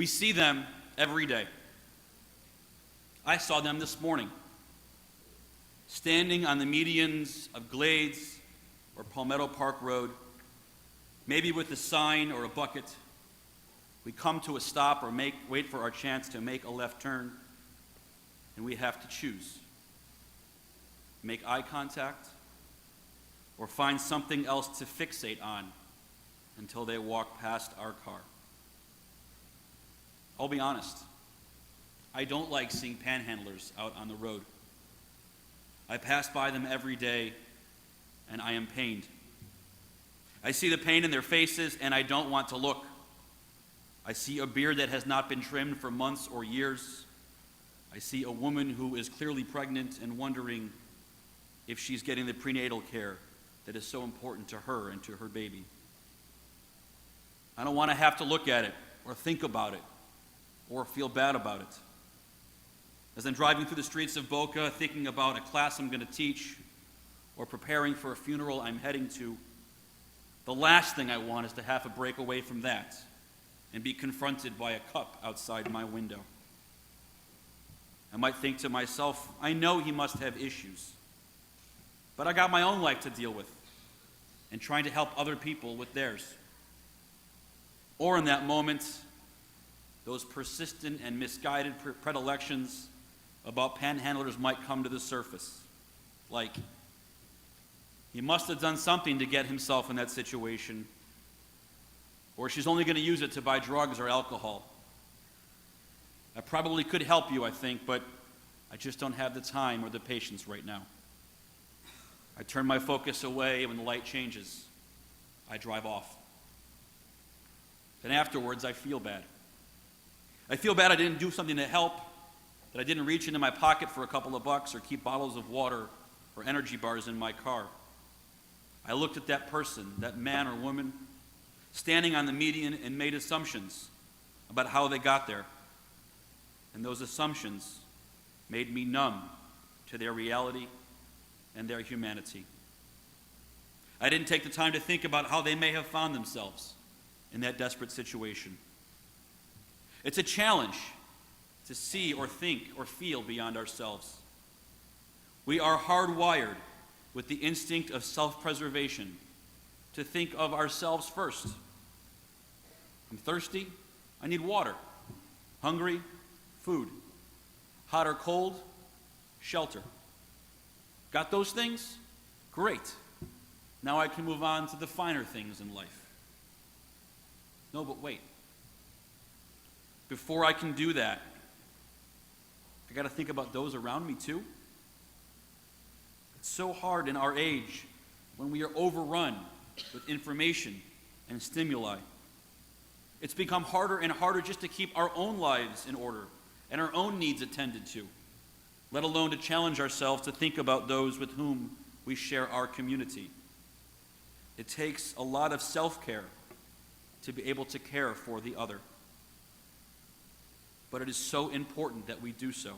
We see them every day. I saw them this morning, standing on the medians of Glades or Palmetto Park Road, maybe with a sign or a bucket. We come to a stop or wait for our chance to make a left turn, and we have to choose. Make eye contact or find something else to fixate on until they walk past our car. I'll be honest, I don't like seeing panhandlers out on the road. I pass by them every day, and I am pained. I see the pain in their faces, and I don't want to look. I see a beard that has not been trimmed for months or years. I see a woman who is clearly pregnant and wondering if she's getting the prenatal care that is so important to her and to her baby. I don't want to have to look at it or think about it or feel bad about it. As I'm driving through the streets of Boca, thinking about a class I'm going to teach or preparing for a funeral I'm heading to, the last thing I want is to have to break away from that and be confronted by a cup outside my window. I might think to myself, I know he must have issues, but I got my own life to deal with and trying to help other people with theirs. Or in that moment, those persistent and misguided predilections about panhandlers might come to the surface. Like, he must have done something to get himself in that situation, or she's only going to use it to buy drugs or alcohol. I probably could help you, I think, but I just don't have the time or the patience right now. I turn my focus away, and when the light changes, I drive off. Then afterwards, I feel bad. I feel bad I didn't do something to help, that I didn't reach into my pocket for a couple of bucks or keep bottles of water or energy bars in my car. I looked at that person, that man or woman, standing on the median and made assumptions about how they got there. And those assumptions made me numb to their reality and their humanity. I didn't take the time to think about how they may have found themselves in that desperate situation. It's a challenge to see or think or feel beyond ourselves. We are hardwired with the instinct of self-preservation to think of ourselves first. I'm thirsty, I need water. Hungry, food. Hot or cold, shelter. Got those things? Great. Now I can move on to the finer things in life. No, but wait. Before I can do that, I got to think about those around me too. It's so hard in our age when we are overrun with information and stimuli. It's become harder and harder just to keep our own lives in order and our own needs attended to, let alone to challenge ourselves to think about those with whom we share our community. It takes a lot of self-care to be able to care for the other. But it is so important that we do so.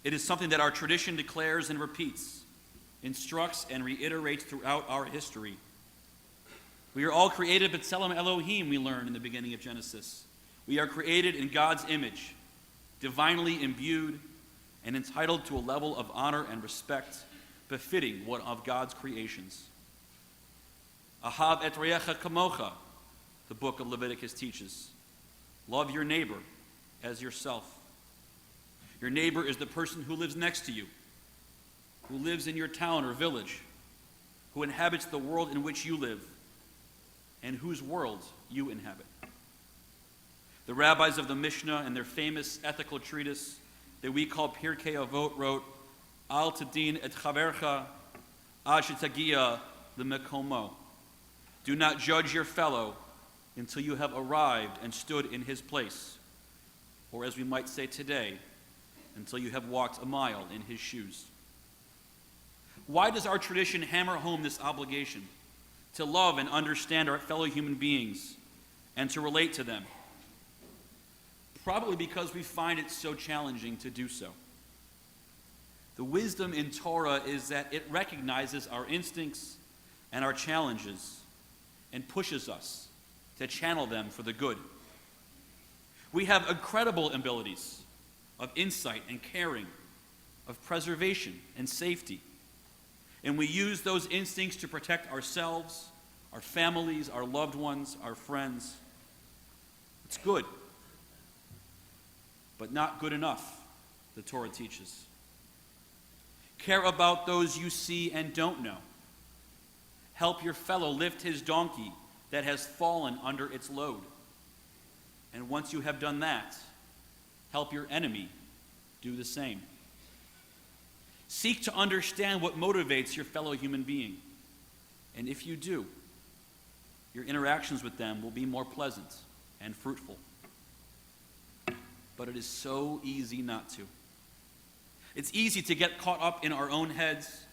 It is something that our tradition declares and repeats, instructs and reiterates throughout our history. We are all created b'tselem Elohim, we learn in the beginning of Genesis. We are created in God's image, divinely imbued and entitled to a level of honor and respect befitting one of God's creations. Ahav et reyecha kamocha, the book of Leviticus teaches. Love your neighbor as yourself. Your neighbor is the person who lives next to you, who lives in your town or village, who inhabits the world in which you live, and whose world you inhabit. The rabbis of the Mishnah in their famous ethical treatise that we call Pirkei Avot wrote, Al tadin et chavercha ad shetagia lemekomo. Do not judge your fellow until you have arrived and stood in his place, or as we might say today, until you have walked a mile in his shoes. Why does our tradition hammer home this obligation to love and understand our fellow human beings and to relate to them? Probably because we find it so challenging to do so. The wisdom in Torah is that it recognizes our instincts and our challenges and pushes us to channel them for the good. We have incredible abilities of insight and caring, of preservation and safety. And we use those instincts to protect ourselves, our families, our loved ones, our friends. It's good, but not good enough, the Torah teaches. Care about those you see and don't know. Help your fellow lift his donkey that has fallen under its load. And once you have done that, help your enemy do the same. Seek to understand what motivates your fellow human being. And if you do, your interactions with them will be more pleasant and fruitful. But it is so easy not to. It's easy to get caught up in our own heads,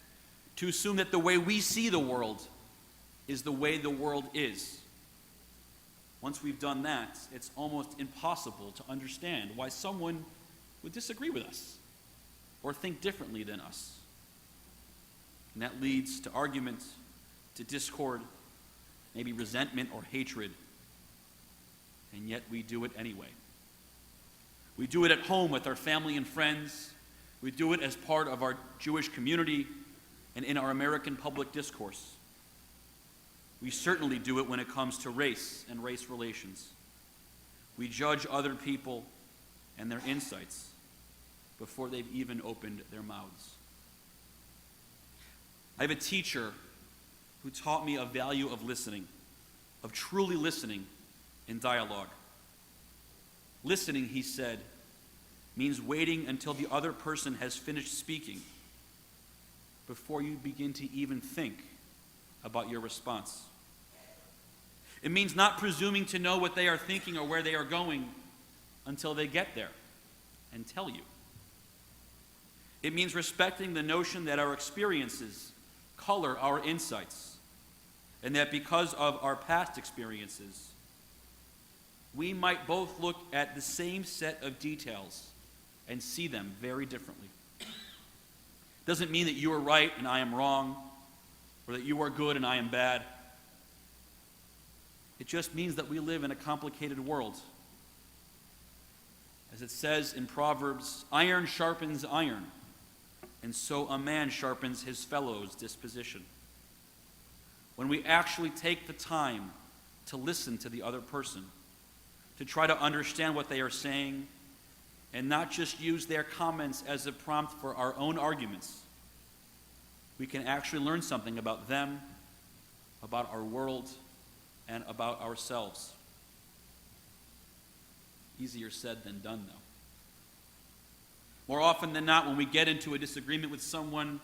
to assume that the way we see the world is the way the world is. Once we've done that, it's almost impossible to understand why someone would disagree with us or think differently than us. And that leads to argument, to discord, maybe resentment or hatred. And yet we do it anyway. We do it at home with our family and friends. We do it as part of our Jewish community and in our American public discourse. We certainly do it when it comes to race and race relations. We judge other people and their insights before they've even opened their mouths. I have a teacher who taught me a value of listening, of truly listening in dialogue. Listening, he said, means waiting until the other person has finished speaking before you begin to even think about your response. It means not presuming to know what they are thinking or where they are going until they get there and tell you. It means respecting the notion that our experiences color our insights, and that because of our past experiences, we might both look at the same set of details and see them very differently. Doesn't mean that you are right and I am wrong, or that you are good and I am bad. It just means that we live in a complicated world. As it says in Proverbs, iron sharpens iron, and so a man sharpens his fellow's disposition. When we actually take the time to listen to the other person, to try to understand what they are saying, and not just use their comments as a prompt for our own arguments, we can actually learn something about them, about our world, and about ourselves. Easier said than done, though. More often than not, when we get into a disagreement with someone,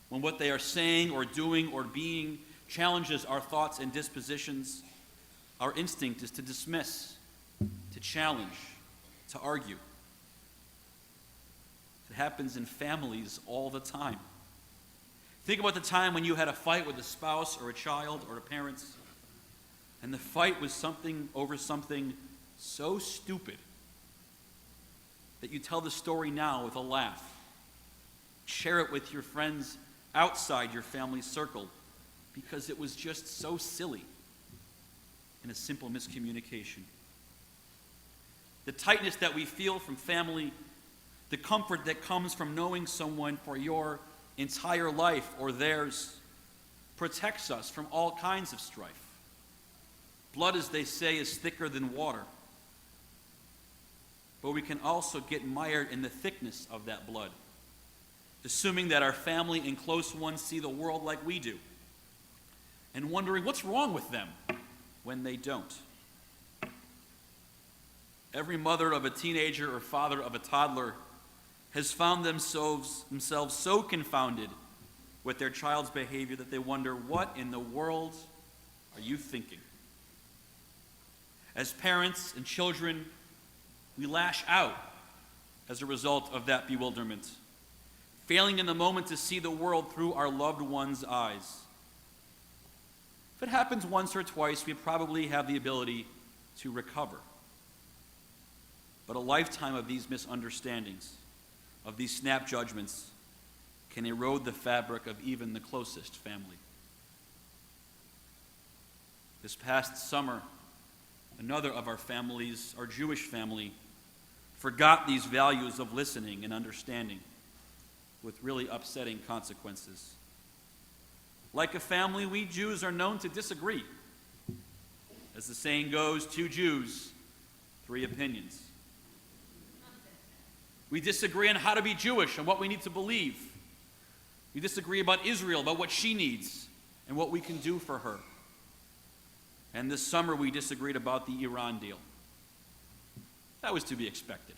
when what they are saying or doing or being challenges our thoughts and dispositions, our instinct is to dismiss, to challenge, to argue. It happens in families all the time. Think about the time when you had a fight with a spouse or a child or a parent, and the fight was over something so stupid that you tell the story now with a laugh. Share it with your friends outside your family circle because it was just so silly in a simple miscommunication. The tightness that we feel from family, the comfort that comes from knowing someone for your entire life or theirs, protects us from all kinds of strife. Blood, as they say, is thicker than water. But we can also get mired in the thickness of that blood, assuming that our family and close ones see the world like we do, and wondering what's wrong with them when they don't. Every mother of a teenager or father of a toddler has found themselves so confounded with their child's behavior that they wonder, what in the world are you thinking? As parents and children, we lash out as a result of that bewilderment, failing in the moment to see the world through our loved one's eyes. If it happens once or twice, we probably have the ability to recover. But a lifetime of these misunderstandings, of these snap judgments, can erode the fabric of even the closest family. This past summer, Another of our families, our Jewish family, forgot these values of listening and understanding with really upsetting consequences. Like a family, we Jews are known to disagree. As the saying goes, 2 Jews, 3 opinions. We disagree on how to be Jewish and what we need to believe. We disagree about Israel, about what she needs and what we can do for her. And this summer we disagreed about the Iran deal. That was to be expected.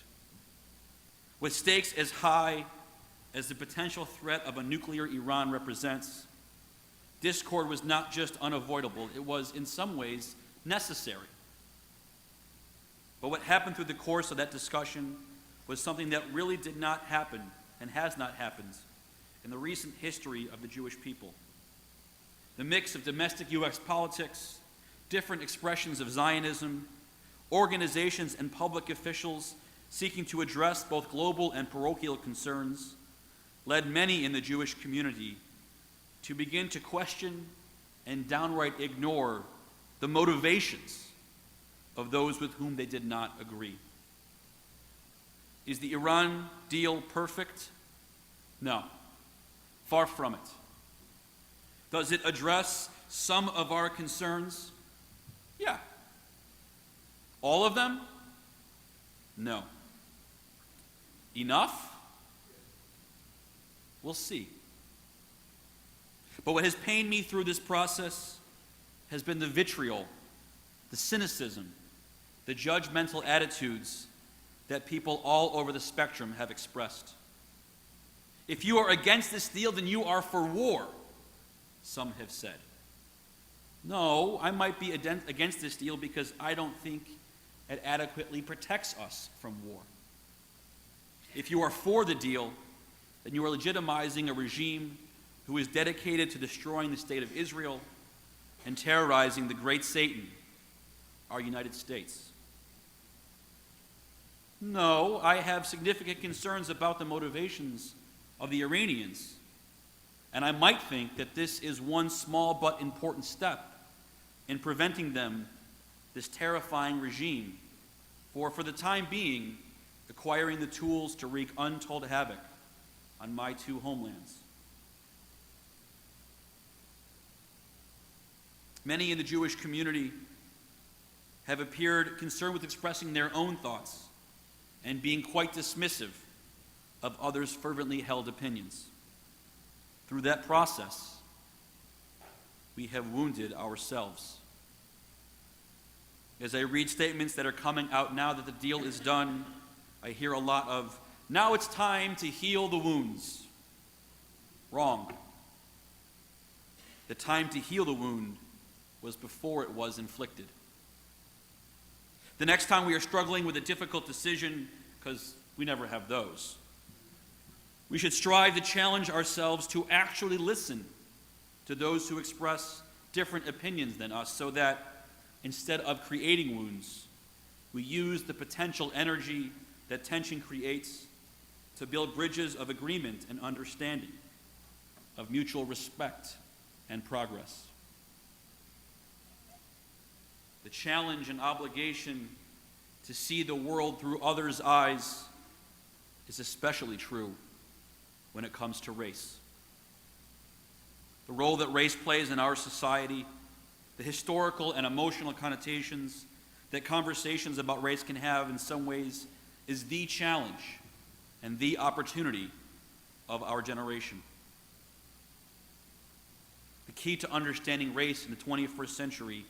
With stakes as high as the potential threat of a nuclear Iran represents, discord was not just unavoidable, it was in some ways necessary. But what happened through the course of that discussion was something that really did not happen and has not happened in the recent history of the Jewish people. The mix of domestic U.S. politics, different expressions of Zionism, organizations and public officials seeking to address both global and parochial concerns led many in the Jewish community to begin to question and downright ignore the motivations of those with whom they did not agree. Is the Iran deal perfect? No, far from it. Does it address some of our concerns? Yeah. All of them? No. Enough? We'll see. But what has pained me through this process has been the vitriol, the cynicism, the judgmental attitudes that people all over the spectrum have expressed. If you are against this deal, then you are for war, some have said. No, I might be against this deal because I don't think it adequately protects us from war. If you are for the deal, then you are legitimizing a regime who is dedicated to destroying the state of Israel and terrorizing the great Satan, our United States. No, I have significant concerns about the motivations of the Iranians, and I might think that this is one small but important step in preventing them, this terrifying regime, for the time being, acquiring the tools to wreak untold havoc on my 2 homelands. Many in the Jewish community have appeared concerned with expressing their own thoughts and being quite dismissive of others' fervently held opinions. Through that process, we have wounded ourselves. As I read statements that are coming out now that the deal is done, I hear a lot of, now it's time to heal the wounds. Wrong. The time to heal the wound was before it was inflicted. The next time we are struggling with a difficult decision, because we never have those, we should strive to challenge ourselves to actually listen to those who express different opinions than us, so that instead of creating wounds, we use the potential energy that tension creates to build bridges of agreement and understanding, of mutual respect and progress. The challenge and obligation to see the world through others' eyes is especially true when it comes to race. The role that race plays in our society, the historical and emotional connotations that conversations about race can have in some ways, is the challenge and the opportunity of our generation. The key to understanding race in the 21st century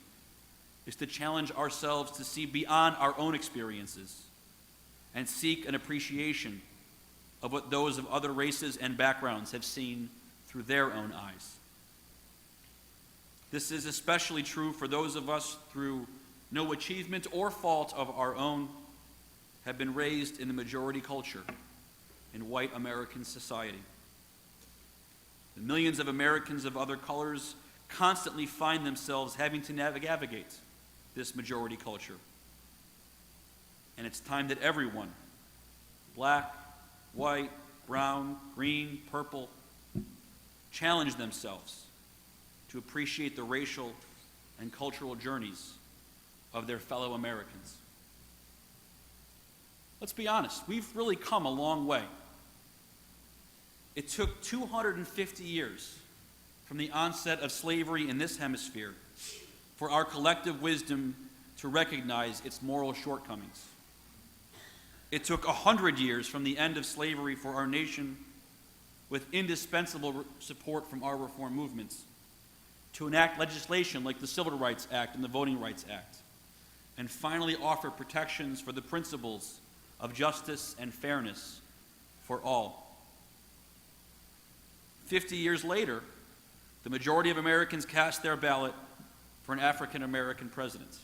is to challenge ourselves to see beyond our own experiences and seek an appreciation of what those of other races and backgrounds have seen through their own eyes. This is especially true for those of us through no achievement or fault of our own have been raised in the majority culture in white American society. The millions of Americans of other colors constantly find themselves having to navigate this majority culture. And it's time that everyone, black, white, brown, green, purple, challenge themselves to appreciate the racial and cultural journeys of their fellow Americans. Let's be honest, we've really come a long way. It took 250 years from the onset of slavery in this hemisphere for our collective wisdom to recognize its moral shortcomings. It took 100 years from the end of slavery for our nation, with indispensable support from our reform movements, to enact legislation like the Civil Rights Act and the Voting Rights Act, and finally offer protections for the principles of justice and fairness for all. 50 years later, the majority of Americans cast their ballot for an African American president.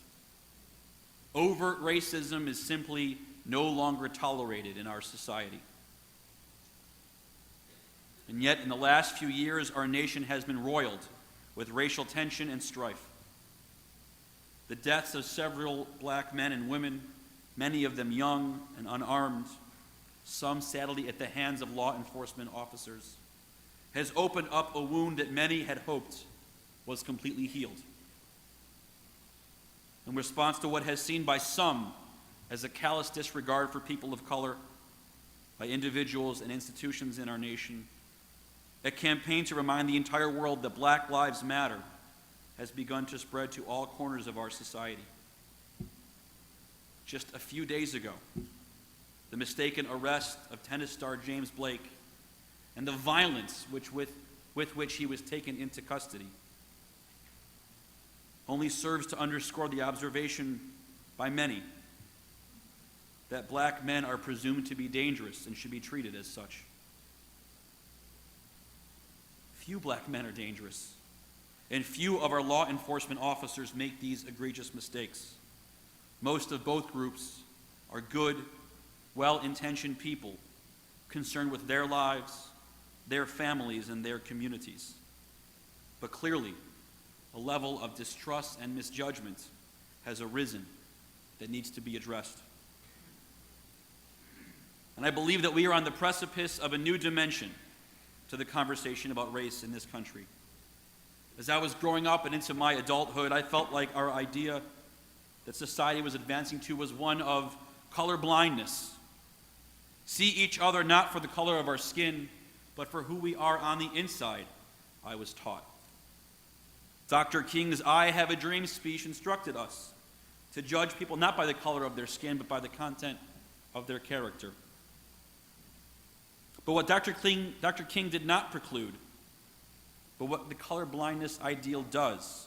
Overt racism is simply no longer tolerated in our society. And yet, in the last few years, our nation has been roiled with racial tension and strife. The deaths of several black men and women, many of them young and unarmed, some sadly at the hands of law enforcement officers, has opened up a wound that many had hoped was completely healed. In response to what has seen by some as a callous disregard for people of color, by individuals and institutions in our nation, a campaign to remind the entire world that Black Lives Matter has begun to spread to all corners of our society. Just a few days ago, the mistaken arrest of tennis star James Blake and the violence with which he was taken into custody only serves to underscore the observation by many that black men are presumed to be dangerous and should be treated as such. Few black men are dangerous, and few of our law enforcement officers make these egregious mistakes. Most of both groups are good, well-intentioned people concerned with their lives, their families, and their communities. But clearly, a level of distrust and misjudgment has arisen that needs to be addressed. And I believe that we are on the precipice of a new dimension to the conversation about race in this country. As I was growing up and into my adulthood, I felt like our idea that society was advancing to was one of color blindness. See each other not for the color of our skin, but for who we are on the inside, I was taught. Dr. King's "I Have a Dream" speech instructed us to judge people not by the color of their skin, but by the content of their character. But what Dr. King did not preclude, but what the color blindness ideal does,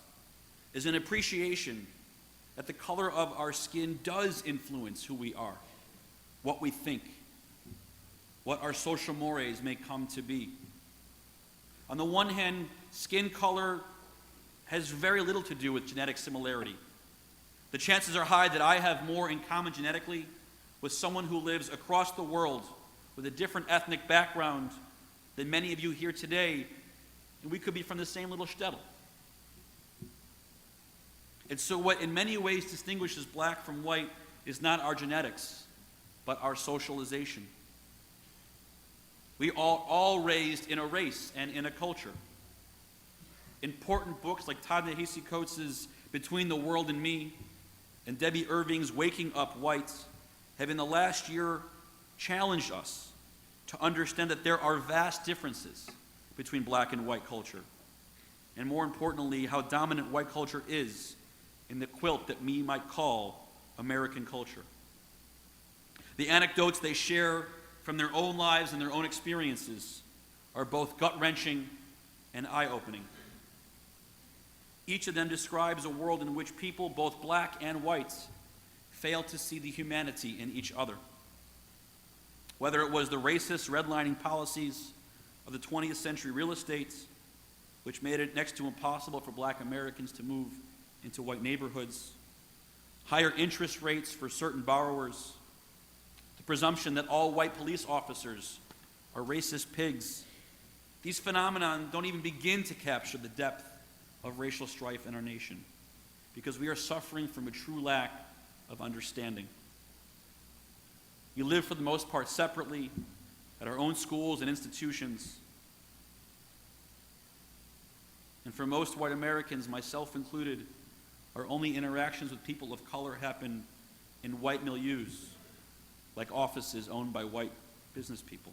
is an appreciation that the color of our skin does influence who we are, what we think, what our social mores may come to be. On the one hand, skin color has very little to do with genetic similarity. The chances are high that I have more in common genetically with someone who lives across the world with a different ethnic background than many of you here today, and we could be from the same little shtetl. And so what in many ways distinguishes black from white is not our genetics, but our socialization. We are all raised in a race and in a culture. Important books like Ta-Nehisi Coates' Between the World and Me and Debbie Irving's Waking Up White have in the last year challenged us to understand that there are vast differences between black and white culture, and more importantly, how dominant white culture is in the quilt that we might call American culture. The anecdotes they share from their own lives and their own experiences are both gut-wrenching and eye-opening. Each of them describes a world in which people, both black and white, fail to see the humanity in each other. Whether it was the racist redlining policies of the 20th century real estate, which made it next to impossible for black Americans to move into white neighborhoods, higher interest rates for certain borrowers, the presumption that all white police officers are racist pigs, these phenomena don't even begin to capture the depth of racial strife in our nation, because we are suffering from a true lack of understanding. We live for the most part separately at our own schools and institutions. And for most white Americans, myself included, Our only interactions with people of color happen in white milieus, like offices owned by white business people.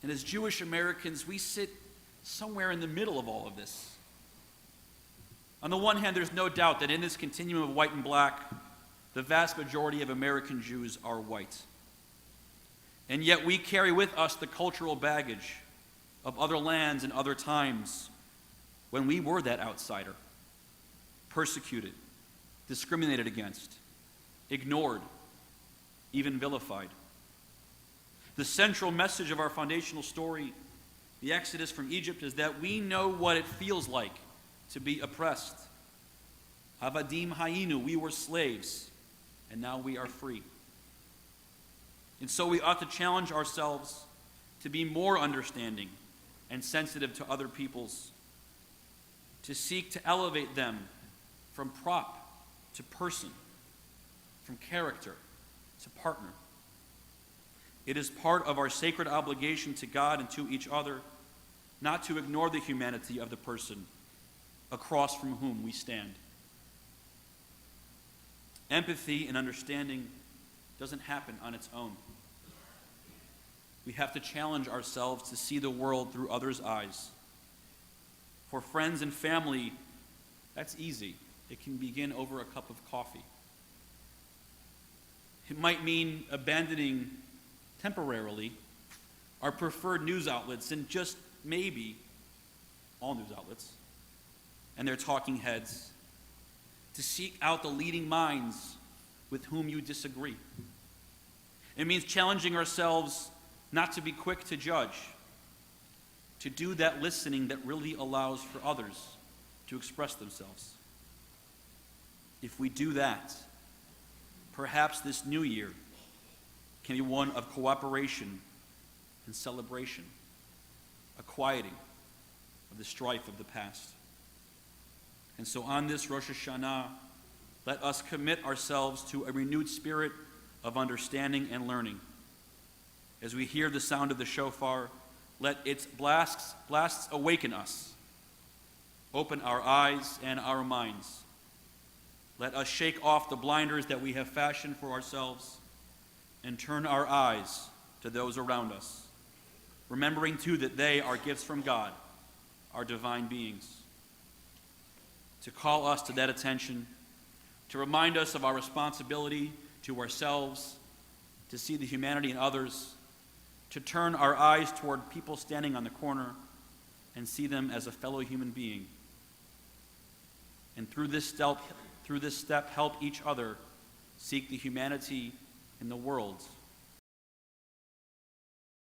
And as Jewish Americans, we sit somewhere in the middle of all of this. On the one hand, there's no doubt that in this continuum of white and black, the vast majority of American Jews are white. And yet we carry with us the cultural baggage of other lands and other times when we were that outsider, persecuted, discriminated against, ignored, even vilified. The central message of our foundational story, the Exodus from Egypt, is that we know what it feels like to be oppressed. Avadim hayinu, we were slaves, and now we are free. And so we ought to challenge ourselves to be more understanding and sensitive to other peoples, to seek to elevate them from prop to person, from character to partner. It is part of our sacred obligation to God and to each other not to ignore the humanity of the person across from whom we stand. Empathy and understanding doesn't happen on its own. We have to challenge ourselves to see the world through others' eyes. For friends and family, that's easy. It can begin over a cup of coffee. It might mean abandoning temporarily our preferred news outlets and just maybe all news outlets and their talking heads to seek out the leading minds with whom you disagree. It means challenging ourselves not to be quick to judge, to do that listening that really allows for others to express themselves. If we do that, perhaps this new year can be one of cooperation and celebration, a quieting of the strife of the past. And so on this Rosh Hashanah, let us commit ourselves to a renewed spirit of understanding and learning. As we hear the sound of the shofar, let its blasts awaken us, open our eyes and our minds. Let us shake off the blinders that we have fashioned for ourselves and turn our eyes to those around us, remembering too that they are gifts from God, our divine beings. To call us to that attention, to remind us of our responsibility to ourselves, to see the humanity in others, to turn our eyes toward people standing on the corner and see them as a fellow human being. And through this step, help each other seek the humanity in the world